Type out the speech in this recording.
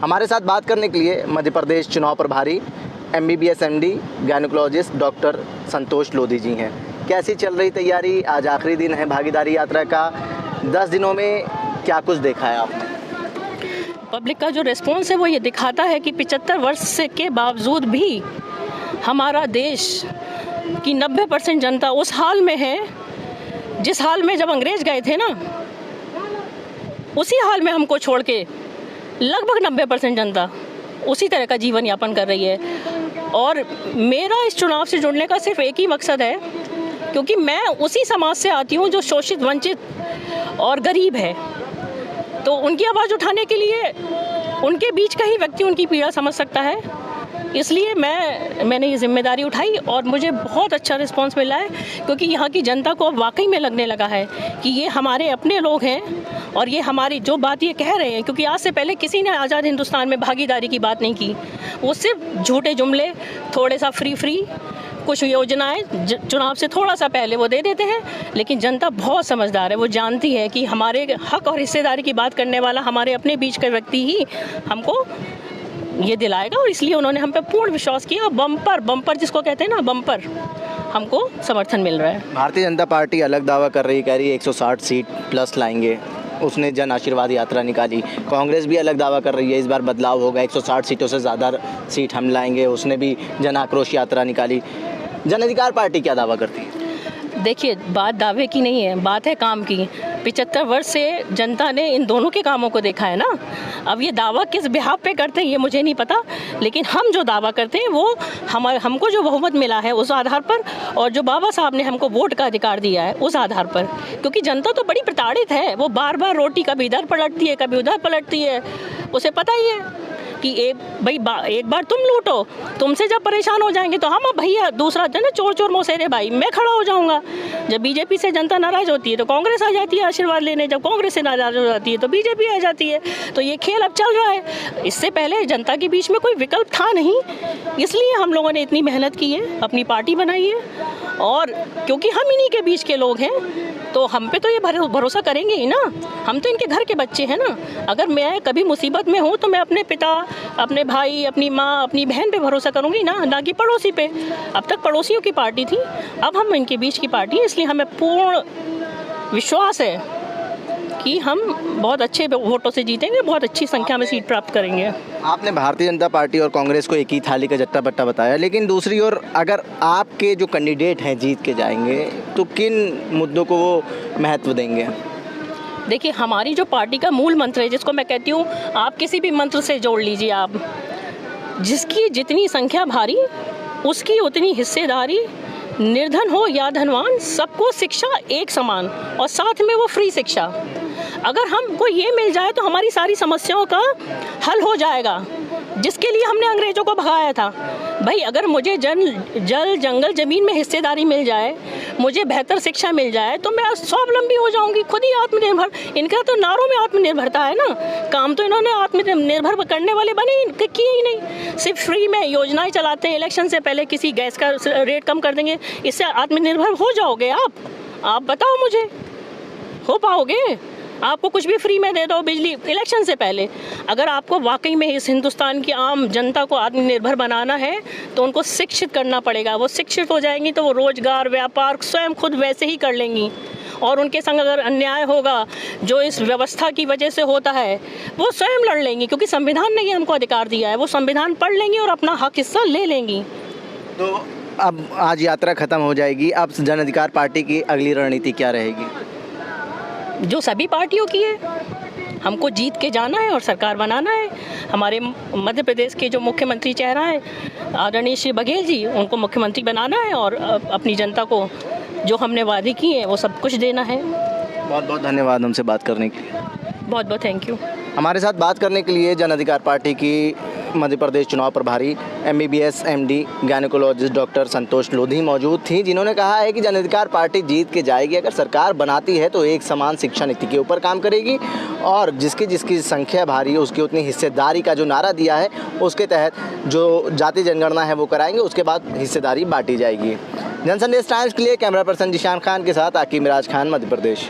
हमारे साथ बात करने के लिए मध्य प्रदेश चुनाव प्रभारी MBBS MD गायनेकोलॉजिस्ट डॉक्टर संतोष लोधी जी हैं। कैसी चल रही तैयारी? आज आखिरी दिन है भागीदारी यात्रा का। 10 दिनों में क्या कुछ देखा है आपने? पब्लिक का जो रिस्पॉन्स है वो ये दिखाता है कि 75 वर्ष के बावजूद भी हमारा देश की 90% जनता उस हाल में है जिस हाल में जब अंग्रेज गए थे ना, उसी हाल में हमको छोड़ के लगभग 90% जनता उसी तरह का जीवन यापन कर रही है। और मेरा इस चुनाव से जुड़ने का सिर्फ एक ही मकसद है, क्योंकि मैं उसी समाज से आती हूँ जो शोषित, वंचित और गरीब है। तो उनकी आवाज़ उठाने के लिए उनके बीच का ही व्यक्ति उनकी पीड़ा समझ सकता है। इसलिए मैंने ये जिम्मेदारी उठाई और मुझे बहुत अच्छा रिस्पांस मिला है, क्योंकि यहाँ की जनता को अब वाकई में लगने लगा है कि ये हमारे अपने लोग हैं और ये हमारी जो बात ये कह रहे हैं, क्योंकि आज से पहले किसी ने आज़ाद हिंदुस्तान में भागीदारी की बात नहीं की। वो सिर्फ झूठे जुमले, थोड़े सा फ्री कुछ योजनाएं चुनाव से थोड़ा सा पहले वो दे देते हैं। लेकिन जनता बहुत समझदार है, वो जानती है कि हमारे हक और हिस्सेदारी की बात करने वाला हमारे अपने बीच का व्यक्ति ही हमको ये दिलाएगा, और इसलिए उन्होंने हम पे पूर्ण विश्वास किया। और बम्पर जिसको कहते हैं ना, बम्पर हमको समर्थन मिल रहा है। भारतीय जनता पार्टी अलग दावा कर रही, कह रही 160 सीट प्लस लाएंगे। उसने जन आशीर्वाद यात्रा निकाली। कांग्रेस भी अलग दावा कर रही है, इस बार बदलाव होगा, 160 सीटों से ज़्यादा सीट हम लाएंगे। उसने भी जन आक्रोश यात्रा निकाली। जन अधिकार पार्टी क्या दावा करती है? देखिए, बात दावे की नहीं है, बात है काम की। 75 वर्ष से जनता ने इन दोनों के कामों को देखा है ना। अब ये दावा किस बिहाफ पे करते हैं ये मुझे नहीं पता, लेकिन हम जो दावा करते हैं वो हमको जो बहुमत मिला है उस आधार पर, और जो बाबा साहब ने हमको वोट का अधिकार दिया है उस आधार पर। क्योंकि जनता तो बड़ी प्रताड़ित है, वो बार बार रोटी कभी इधर पलटती है, कभी उधर पलटती है। उसे पता ही है कि एक बार तुम लूटो, तुमसे जब परेशान हो जाएंगे तो हम अब भैया दूसरा दिन चोर मौसेरे भाई मैं खड़ा हो जाऊंगा। जब बीजेपी से जनता नाराज होती है तो कांग्रेस आ जाती है आशीर्वाद लेने, जब कांग्रेस से नाराज हो जाती है तो बीजेपी आ जाती है। तो ये खेल अब चल रहा है। इससे पहले जनता के बीच में कोई विकल्प था नहीं, इसलिए हम लोगों ने इतनी मेहनत की है, अपनी पार्टी बनाई है। और क्योंकि हम इन्हीं के बीच के लोग हैं तो हम पे तो ये भरोसा करेंगे ही ना। हम तो इनके घर के बच्चे हैं ना। अगर मैं कभी मुसीबत में हूँ तो मैं अपने पिता, अपने भाई, अपनी माँ, अपनी बहन पे भरोसा करूँगी ना कि पड़ोसी पे। अब तक पड़ोसियों की पार्टी थी, अब हम इनके बीच की पार्टी है। इसलिए हमें पूर्ण विश्वास है कि हम बहुत अच्छे वोटों से जीतेंगे, बहुत अच्छी संख्या में सीट प्राप्त करेंगे। आपने भारतीय जनता पार्टी और कांग्रेस को एक ही थाली का जट्टा बट्टा बताया, लेकिन दूसरी ओर अगर आपके जो कैंडिडेट हैं जीत के जाएंगे तो किन मुद्दों को वो महत्व देंगे? देखिए, हमारी जो पार्टी का मूल मंत्र है, जिसको मैं कहती हूँ, आप किसी भी मंत्र से जोड़ लीजिए, आप जिसकी जितनी संख्या भारी उसकी उतनी हिस्सेदारी, निर्धन हो या धनवान सबको शिक्षा एक समान, और साथ में वो फ्री शिक्षा। अगर हमको ये मिल जाए तो हमारी सारी समस्याओं का हल हो जाएगा, जिसके लिए हमने अंग्रेजों को भगाया था। भाई, अगर मुझे जल जंगल ज़मीन में हिस्सेदारी मिल जाए, मुझे बेहतर शिक्षा मिल जाए, तो मैं स्वावलंबी हो जाऊंगी, खुद ही आत्मनिर्भर। इनका तो नारों में आत्मनिर्भरता है ना, काम तो इन्होंने आत्मनिर्भर करने वाले बने किए ही नहीं। सिर्फ फ्री में योजनाएं चलाते हैं, इलेक्शन से पहले किसी गैस का रेट कम कर देंगे, इससे आत्मनिर्भर हो जाओगे आप बताओ मुझे, हो पाओगे? आपको कुछ भी फ्री में दे दो, बिजली, इलेक्शन से पहले। अगर आपको वाकई में इस हिंदुस्तान की आम जनता को आत्मनिर्भर बनाना है तो उनको शिक्षित करना पड़ेगा। वो शिक्षित हो जाएंगी तो वो रोजगार, व्यापार स्वयं खुद वैसे ही कर लेंगी। और उनके संग अगर अन्याय होगा जो इस व्यवस्था की वजह से होता है, वो स्वयं लड़ लेंगी, क्योंकि संविधान ने ये हमको अधिकार दिया है। वो संविधान पढ़ लेंगी और अपना हक हिस्सा ले लेंगी। तो अब आज यात्रा खत्म हो जाएगी, अब जन अधिकार पार्टी की अगली रणनीति क्या रहेगी? जो सभी पार्टियों की है, हमको जीत के जाना है और सरकार बनाना है। हमारे मध्य प्रदेश के जो मुख्यमंत्री चेहरा है आदरणीय श्री बघेल जी, उनको मुख्यमंत्री बनाना है और अपनी जनता को जो हमने वादे किए हैं वो सब कुछ देना है। बहुत बहुत धन्यवाद हमसे बात करने के लिए। बहुत बहुत थैंक यू। हमारे साथ बात करने के लिए जन अधिकार पार्टी की मध्य प्रदेश चुनाव प्रभारी MBBS MD गायनेकोलॉजिस्ट डॉक्टर संतोष लोधी मौजूद थी, जिन्होंने कहा है कि जन अधिकार पार्टी जीत के जाएगी। अगर सरकार बनाती है तो एक समान शिक्षा नीति के ऊपर काम करेगी, और जिसकी संख्या भारी है उसकी उतनी हिस्सेदारी का जो नारा दिया है उसके तहत जो जाति जनगणना है वो कराएंगे, उसके बाद हिस्सेदारी बांटी जाएगी। जनसंदेश टाइम्स के लिए कैमरा पर्सन जिशान खान के साथ आकिब मिराज खान, मध्य प्रदेश।